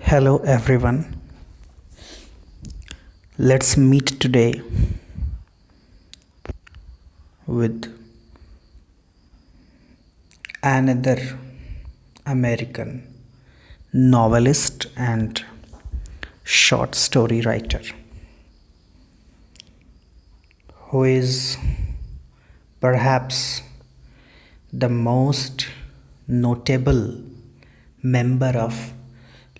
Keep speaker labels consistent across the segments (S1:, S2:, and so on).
S1: Hello everyone. Let's meet today with another American novelist and short story writer who is perhaps the most notable member of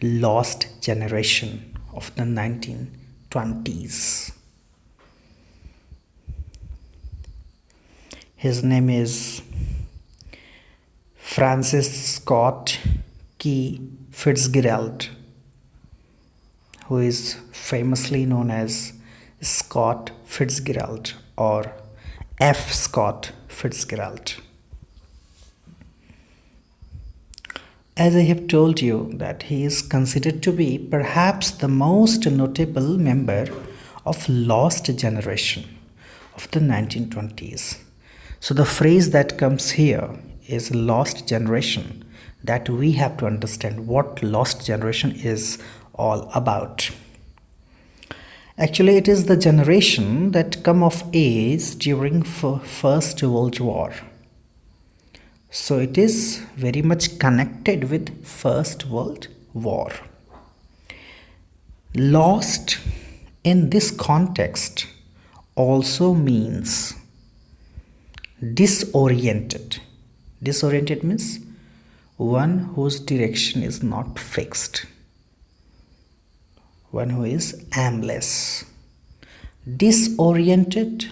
S1: lost generation of the 1920s. His name is Francis Scott Key Fitzgerald, who is famously known as Scott Fitzgerald or F. Scott Fitzgerald. As I have told you that he is considered to be perhaps the most notable member of lost generation of the 1920s. So the phrase that comes here is lost generation, that we have to understand what lost generation is all about. Actually, it is the generation that come of age during First World War. So it is very much connected with First World War. Lost in this context also means disoriented. Disoriented means one whose direction is not fixed, one who is aimless, disoriented,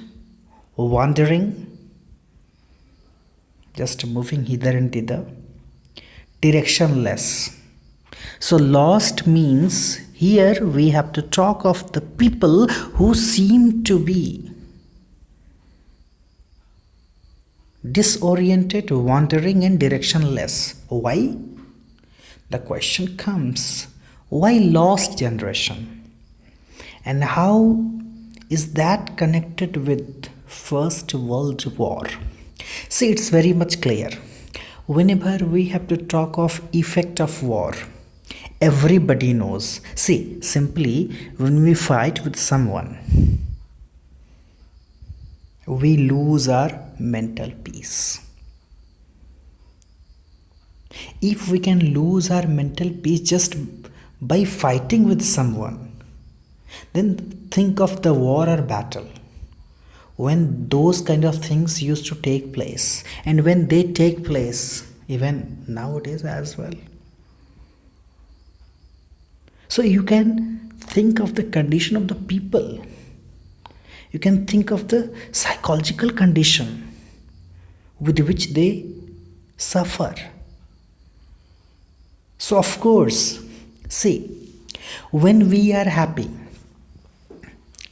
S1: wandering, just moving hither and thither, directionless. So lost means here we have to talk of the people who seem to be disoriented, wandering and directionless. Why? The question comes, why lost generation? And how is that connected with First World War? See, it's very much clear. Whenever we have to talk of effect of war, everybody knows. See, simply when we fight with someone, we lose our mental peace. If we can lose our mental peace just by fighting with someone, then think of the war or battle. When those kind of things used to take place, and when they take place even nowadays as well. So you can think of the condition of the people. You can think of the psychological condition with which they suffer. So of course, see, when we are happy,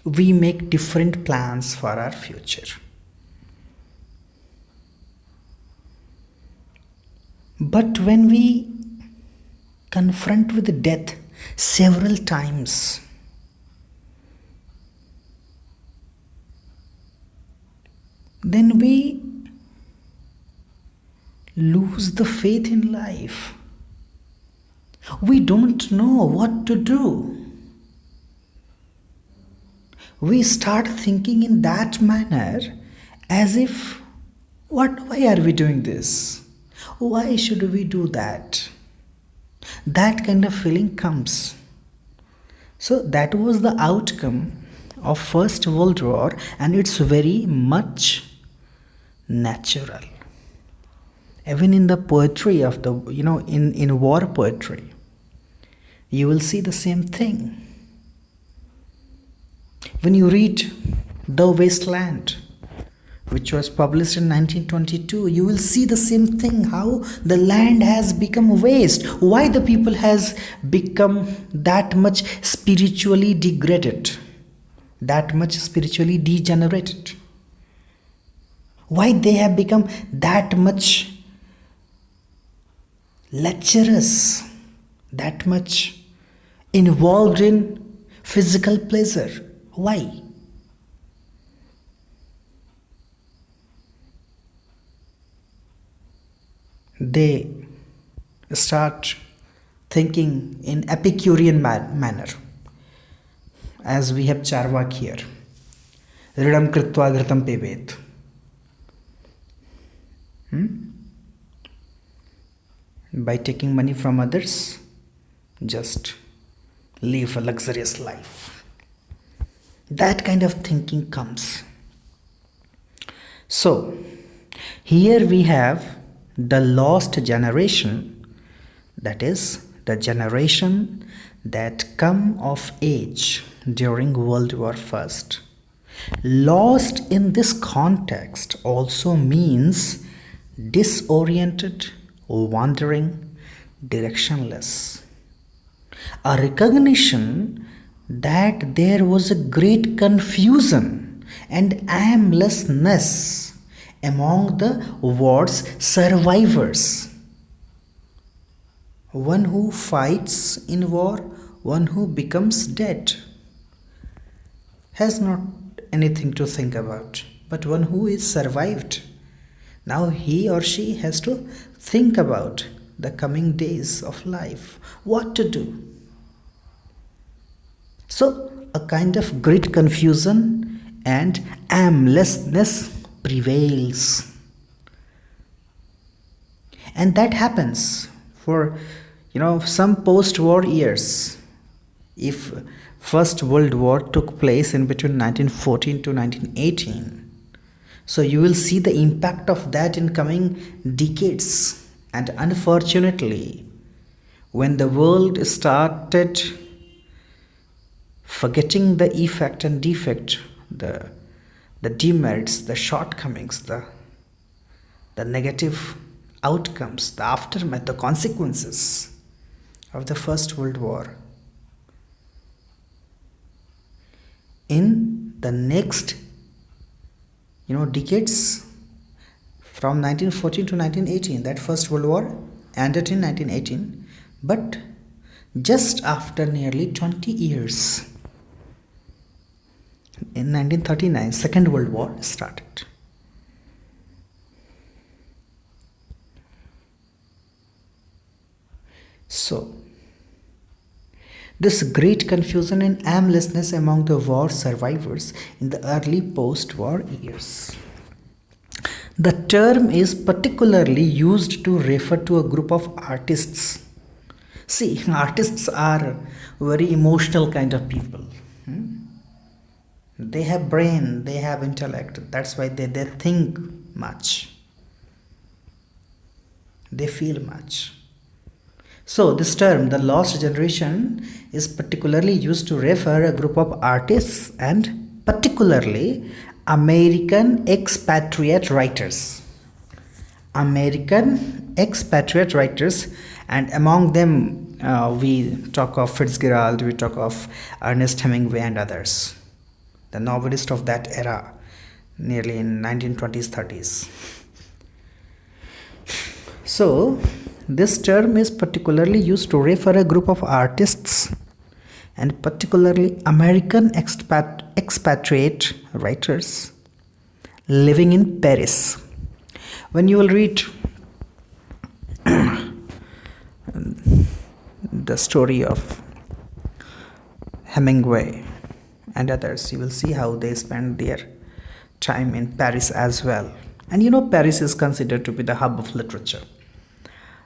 S1: we make different plans for our future. But when we confront with death several times, then we lose the faith in life. We don't know what to do. We start thinking in that manner as if, why are we doing this? Why should we do that? That kind of feeling comes. So that was the outcome of First World War, and it's very much natural. Even in the poetry of the, in war poetry, you will see the same thing. When you read The Wasteland, which was published in 1922, you will see the same thing, how the land has become waste, why the people has become that much spiritually degraded, that much spiritually degenerated, why they have become that much lecherous, that much involved in physical pleasure. Why? They start thinking in Epicurean manner, as we have Charvak here. Ridam kritva ghritam pibet. By taking money from others, just live a luxurious life. That kind of thinking comes. So, here we have the lost generation, that is, the generation that come of age during World War I. Lost in this context also means disoriented, wandering, directionless. A recognition that there was a great confusion and aimlessness among the war's survivors. One who fights in war, one who becomes dead, has not anything to think about, but one who is survived, now he or she has to think about the coming days of life, what to do. So a kind of great confusion and aimlessness prevails, and that happens for some post-war years. If First World War took place in between 1914 to 1918, so you will see the impact of that in coming decades. And unfortunately, when the world started forgetting the effect and defect, the demerits, the shortcomings, the negative outcomes, the aftermath, the consequences of the First World War, in the next decades, from 1914 to 1918, that First World War ended in 1918, but just after nearly 20 years, in 1939, Second World War started. So, this great confusion and aimlessness among the war survivors in the early post-war years. The term is particularly used to refer to a group of artists. See, artists are very emotional kind of people. They have brain, they have intellect. That's why they think much. They feel much. So this term, the lost generation, is particularly used to refer a group of artists and particularly American expatriate writers. American expatriate writers, and among them we talk of Fitzgerald, we talk of Ernest Hemingway and others, the novelist of that era, nearly in 1920s, 30s. So this term is particularly used to refer a group of artists and particularly American expatriate writers living in Paris. When you will read the story of Hemingway and others, you will see how they spend their time in Paris as well. And Paris is considered to be the hub of literature.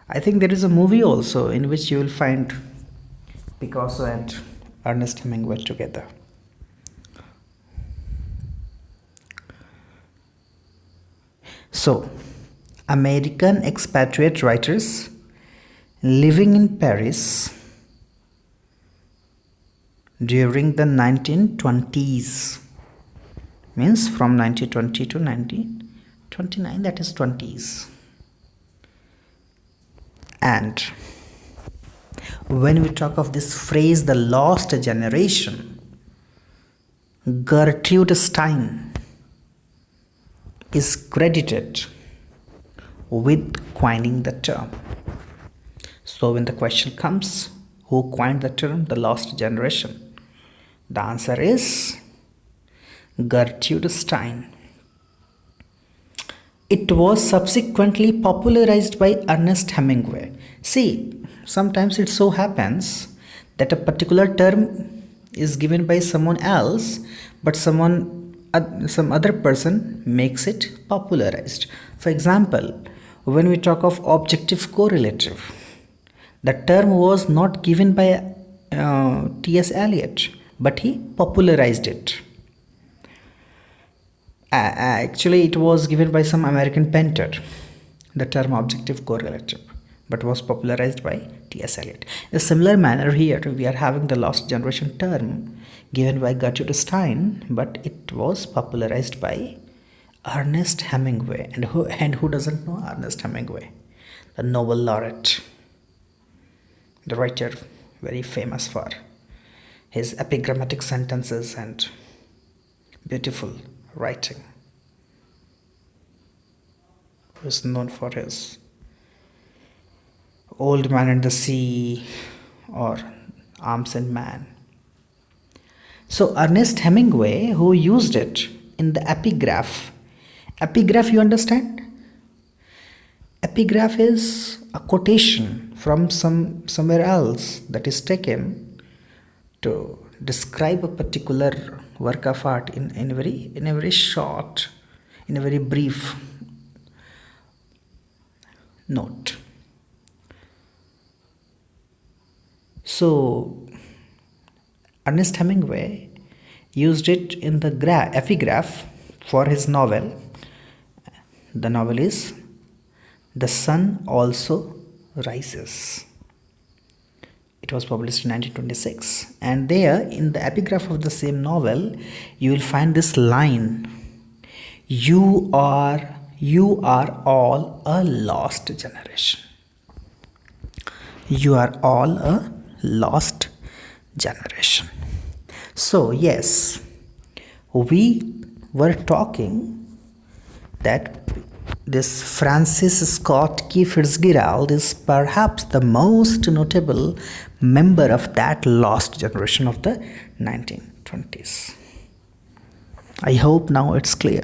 S1: I think there is a movie also in which you will find Picasso and Ernest Hemingway together. So, American expatriate writers living in Paris during the 1920s, means from 1920 to 1929, that is 20s. And when we talk of this phrase, the lost generation, Gertrude Stein is credited with coining the term. So when the question comes, who coined the term, the lost generation? The answer is Gertrude Stein. It was subsequently popularized by Ernest Hemingway. See, sometimes it so happens that a particular term is given by someone else, but some other person makes it popularized. For example, when we talk of objective correlative, the term was not given by T.S. Eliot, but he popularized it. Actually, it was given by some American painter, the term objective correlative, but was popularized by T.S. Eliot. In a similar manner, here we are having the lost generation term given by Gertrude Stein, but it was popularized by Ernest Hemingway. And who doesn't know Ernest Hemingway? The Nobel laureate, the writer very famous for his epigrammatic sentences and beautiful writing, who is known for his Old Man and the Sea or Arms and Man. So Ernest Hemingway, who used it in the epigraph. Epigraph, you understand? Epigraph is a quotation from somewhere else that is taken to describe a particular work of art in a very short, in a very brief note. So Ernest Hemingway used it in the epigraph for his novel. The novel is The Sun Also Rises. It was published in 1926, and there in the epigraph of the same novel you will find this line: you are all a lost generation. You are all a lost generation. So yes, we were talking that this Francis Scott Key Fitzgerald is perhaps the most notable member of that lost generation of the 1920s. I hope now it's clear.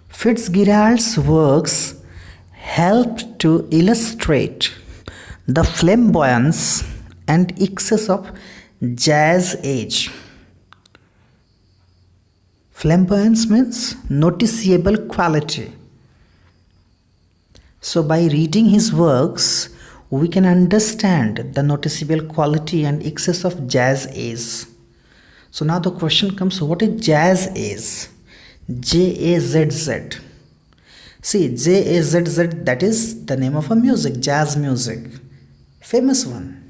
S1: Fitzgerald's works helped to illustrate the flamboyance and excess of jazz age. Flamboyance means noticeable quality. So by reading his works, we can understand the noticeable quality and excess of jazz is. So now the question comes, what is jazz is? J-A-Z-Z. See, J-A-Z-Z, that is the name of a music, jazz music. Famous one.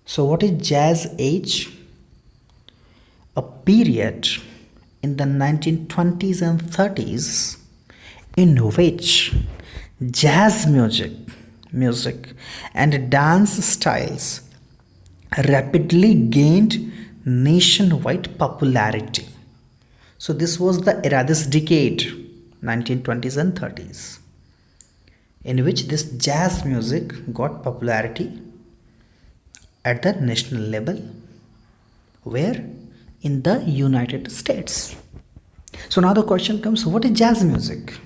S1: So what is jazz age? A period in the 1920s and 30s in which jazz music and dance styles rapidly gained nationwide popularity. So this was the era, this decade, 1920s and 30s, in which this jazz music got popularity at the national level. Where? In the United States. So now the question comes, what is jazz music?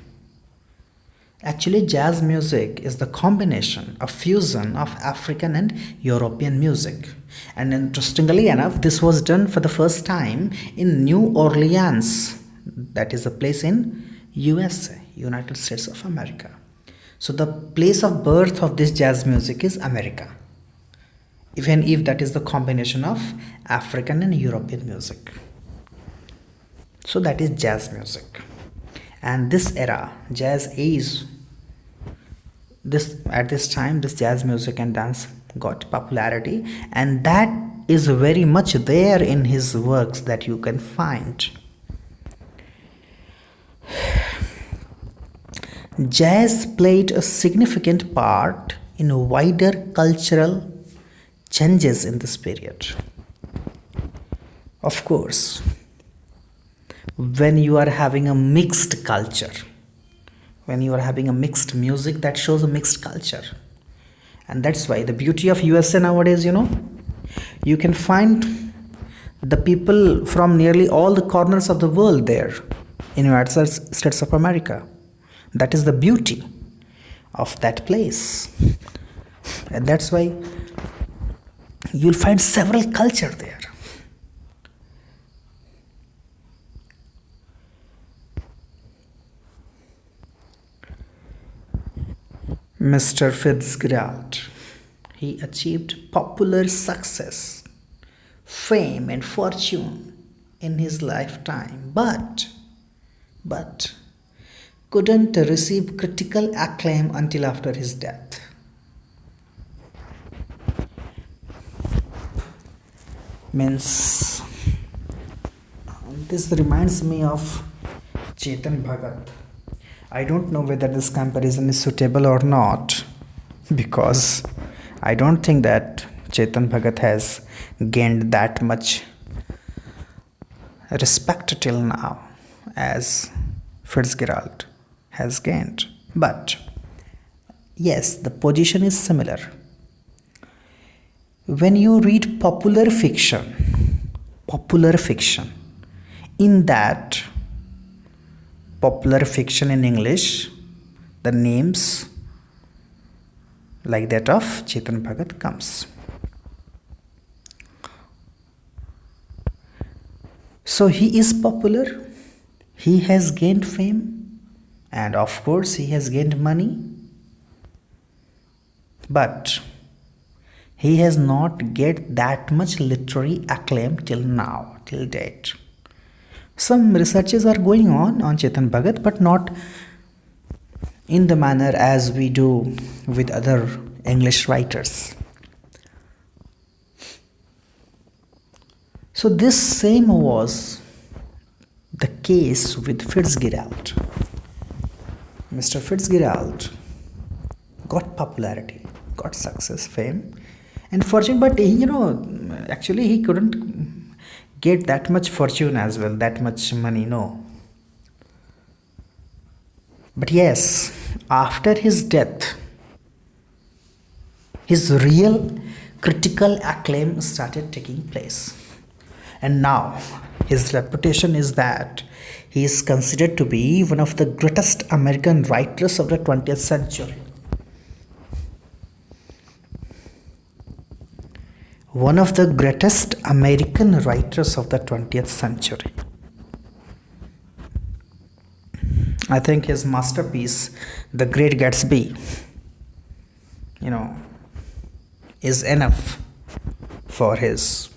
S1: Actually, jazz music is the combination, a fusion of African and European music. And interestingly enough, this was done for the first time in New Orleans. That is a place in USA, United States of America. So the place of birth of this jazz music is America, even if that is the combination of African and European music. So that is jazz music. And this era, jazz age, at this time, this jazz music and dance got popularity, and that is very much there in his works that you can find. Jazz played a significant part in wider cultural changes in this period. Of course, when you are having a mixed culture, when you are having a mixed music, that shows a mixed culture. And that's why the beauty of USA nowadays, you can find the people from nearly all the corners of the world there in United States of America. That is the beauty of that place. And that's why you'll find several culture there. Mr. Fitzgerald, he achieved popular success, fame and fortune in his lifetime, but couldn't receive critical acclaim until after his death. Means this reminds me of Chetan Bhagat. I don't know whether this comparison is suitable or not, because I don't think that Chetan Bhagat has gained that much respect till now as Fitzgerald has gained. But yes, the position is similar. When you read popular fiction, in that popular fiction in English, the names like that of Chetan Bhagat comes. So he is popular, he has gained fame, and of course he has gained money, but he has not get that much literary acclaim till now, till date. Some researches are going on Chetan Bhagat, but not in the manner as we do with other English writers. So this same was the case with Fitzgerald. Mr. Fitzgerald got popularity, got success, fame, and fortune, but actually he couldn't get that much fortune as well, that much money, no. But yes, after his death, his real critical acclaim started taking place. And now his reputation is that he is considered to be one of the greatest American writers of the 20th century. One of the greatest American writers of the 20th century. I think his masterpiece, The Great Gatsby, is enough for his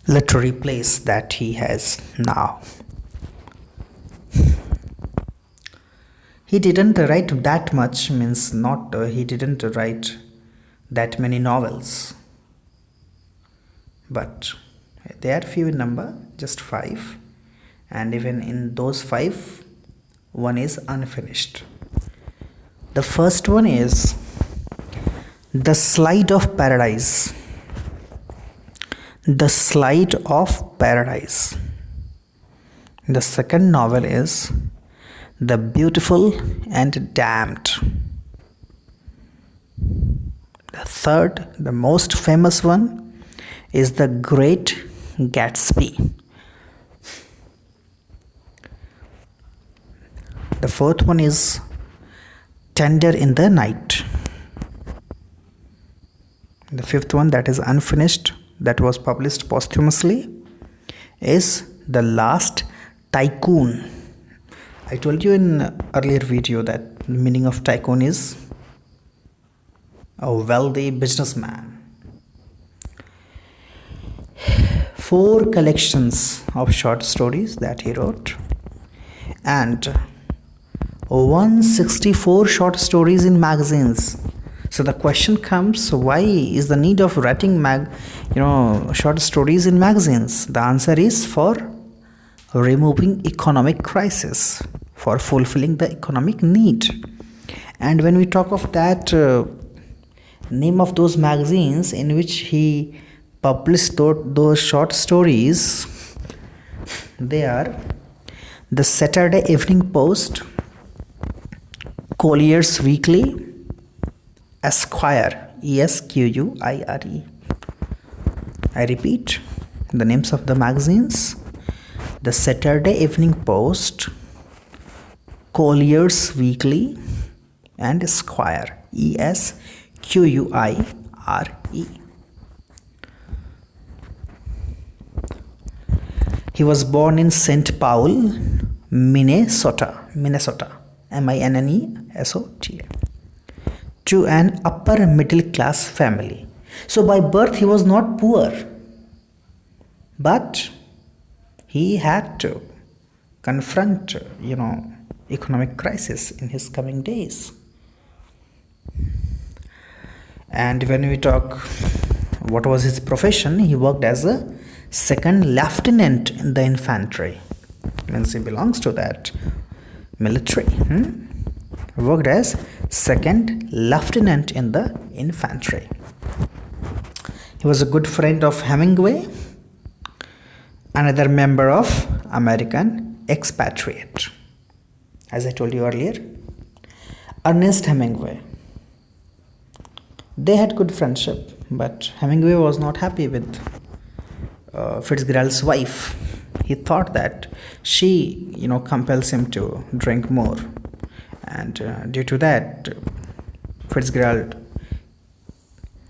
S1: literary place that he has now. He didn't write that much, means not, he didn't write that many novels, but they are few in number, just 5, and even in those 5, one is unfinished. The first one is The Slide of Paradise. The Slide of Paradise. The second novel is The Beautiful and Damned. The third, the most famous one, is The Great Gatsby. The fourth one is Tender in the Night. The fifth one, that is unfinished, that was published posthumously, is The Last Tycoon. I told you in earlier video that the meaning of tycoon is a wealthy businessman. 4 collections of short stories that he wrote, and 164 short stories in magazines. So the question comes, why is the need of writing short stories in magazines? The answer is for removing economic crisis, for fulfilling the economic need. And when we talk of that name of those magazines in which he published those short stories, they are the Saturday Evening Post, Collier's Weekly, Esquire, Esquire. I repeat the names of the magazines: the Saturday Evening Post, Collier's Weekly, and Esquire, Esquire. He was born in St. Paul, Minnesota, Minnesota, to an upper middle class family. So by birth he was not poor, but he had to confront, economic crisis in his coming days. And when we talk what was his profession, he worked as a second lieutenant in the infantry. Means he belongs to that military. Worked as second lieutenant in the infantry. He was a good friend of Hemingway, another member of American expatriate. As I told you earlier, Ernest Hemingway. They had good friendship, but Hemingway was not happy with Fitzgerald's wife. He thought that she, compels him to drink more, and due to that, Fitzgerald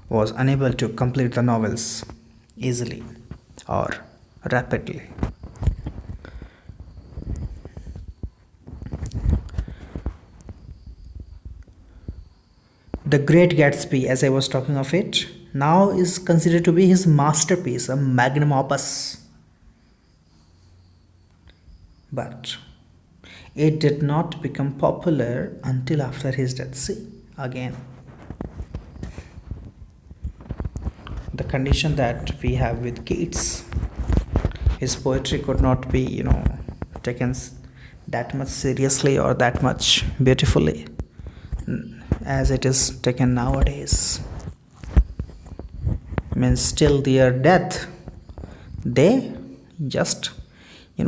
S1: was unable to complete the novels easily or rapidly. The Great Gatsby, as I was talking of it, now is considered to be his masterpiece, a magnum opus. But it did not become popular until after his death. See, again, the condition that we have with Keats. His poetry could not be, taken that much seriously or that much beautifully as it is taken nowadays. Means till their death, they just,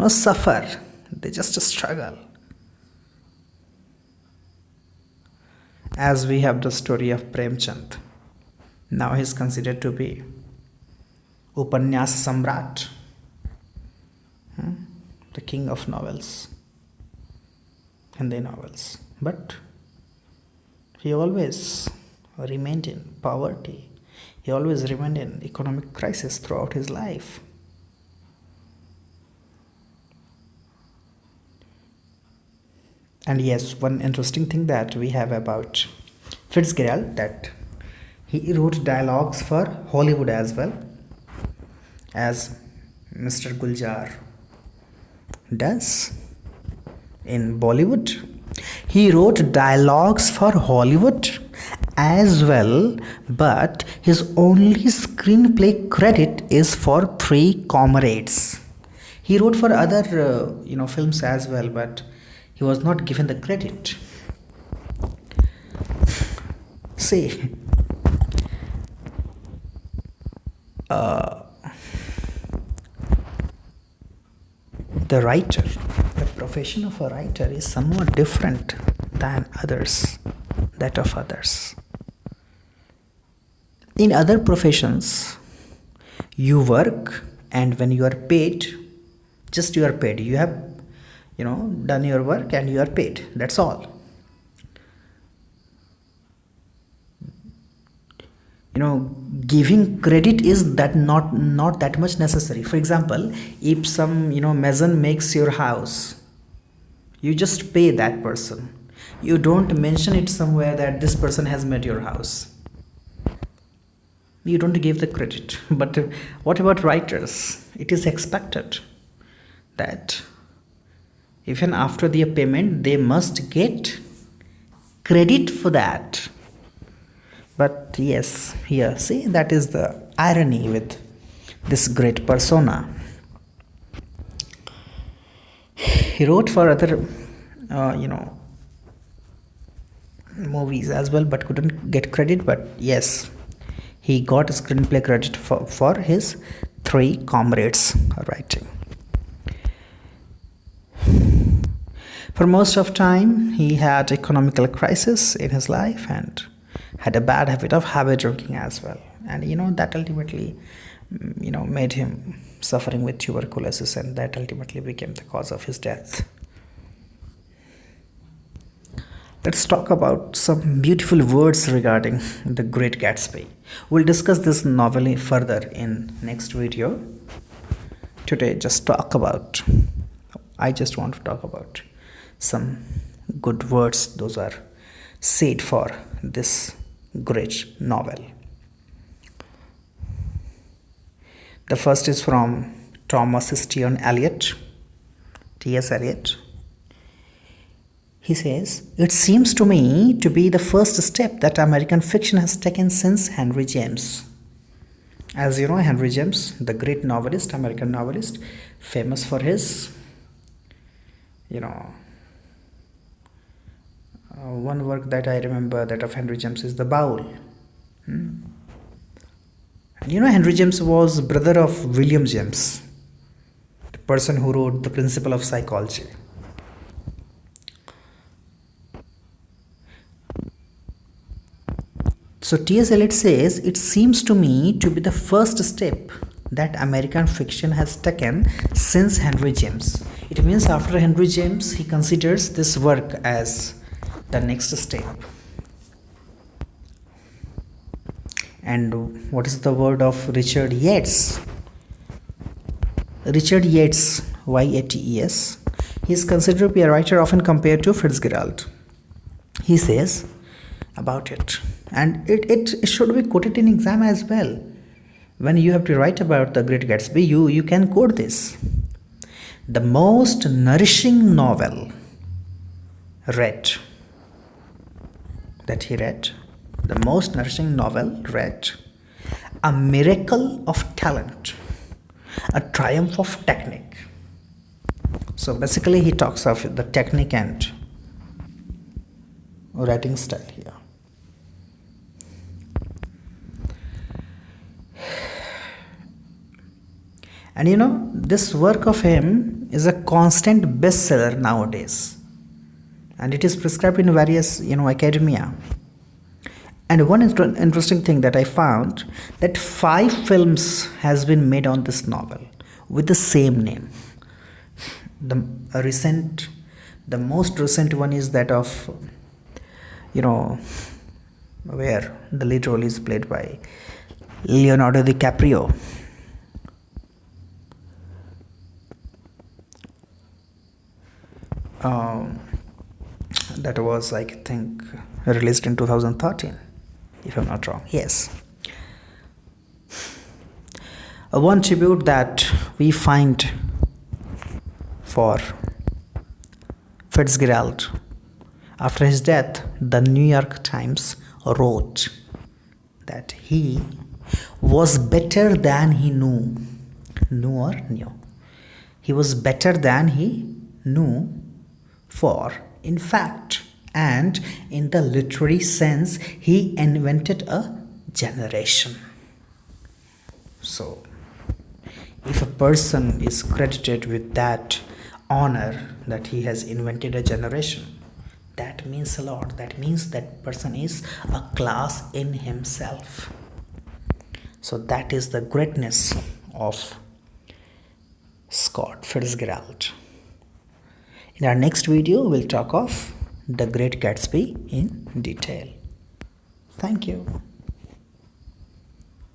S1: suffer. They just struggle. As we have the story of Premchand. Now he is considered to be Upanyas Samrat, the king of novels, Hindi novels. But he always remained in poverty. He always remained in economic crisis throughout his life. And yes, one interesting thing that we have about Fitzgerald, that he wrote dialogues for Hollywood as well, as Mr. Guljar does in Bollywood. He wrote dialogues for Hollywood as well, but his only screenplay credit is for Three Comrades. He wrote for other films as well, but he was not given the credit. See, the writer, the profession of a writer is somewhat different than that of others. In other professions, you work, and when you are paid, just you are paid. You have, done your work and you are paid. That's all. Giving credit is that not that much necessary. For example, if some mason makes your house, you just pay that person. You don't mention it somewhere that this person has made your house. You don't give the credit. But what about writers? It is expected that even after their payment, they must get credit for that. But yes, here, see, that is the irony with this great persona. He wrote for other, movies as well, but couldn't get credit. But yes, he got a screenplay credit for his Three Comrades writing. For most of time, he had economical crisis in his life, and had a bad habit of heavy drinking as well, and that ultimately made him suffering with tuberculosis, and that ultimately became the cause of his death. Let's talk about some beautiful words regarding The Great Gatsby. We'll discuss this novel further in next video. Today, I just want to talk about some good words those are said for this great novel. The first is from Thomas Stephen Eliot, T.S. Eliot. He says, "It seems to me to be the first step that American fiction has taken since Henry James." As you know, Henry James, the great novelist, American novelist, famous for his, one work that I remember that of Henry James is The Bowl. And Henry James was brother of William James, the person who wrote The Principle of Psychology. So T.S. Eliot says, "It seems to me to be the first step that American fiction has taken since Henry James." It means after Henry James, he considers this work as the next step. And what is the word of Richard Yates? Richard Yates, Y-A-T-E-S. He is considered to be a writer often compared to Fitzgerald. He says about it, and it should be quoted in exam as well. When you have to write about The Great Gatsby, you can quote this. "The most nourishing novel the most nourishing novel read, a miracle of talent, a triumph of technique." So basically he talks of the technique and writing style here. And this work of him is a constant bestseller nowadays, and it is prescribed in various academia. And one interesting thing that I found, that 5 films has been made on this novel with the same name. The most recent one is that of where the lead role is played by Leonardo DiCaprio. That was, I think, released in 2013, if I'm not wrong. Yes. One tribute that we find for Fitzgerald after his death, the New York Times wrote that he was better than he knew. He was better than he knew, for in fact and in the literary sense, he invented a generation. So if a person is credited with that honor that he has invented a generation, that means a lot. That means that person is a class in himself. So that is the greatness of Scott Fitzgerald. In our next video, we'll talk of The Great Gatsby in detail. Thank you.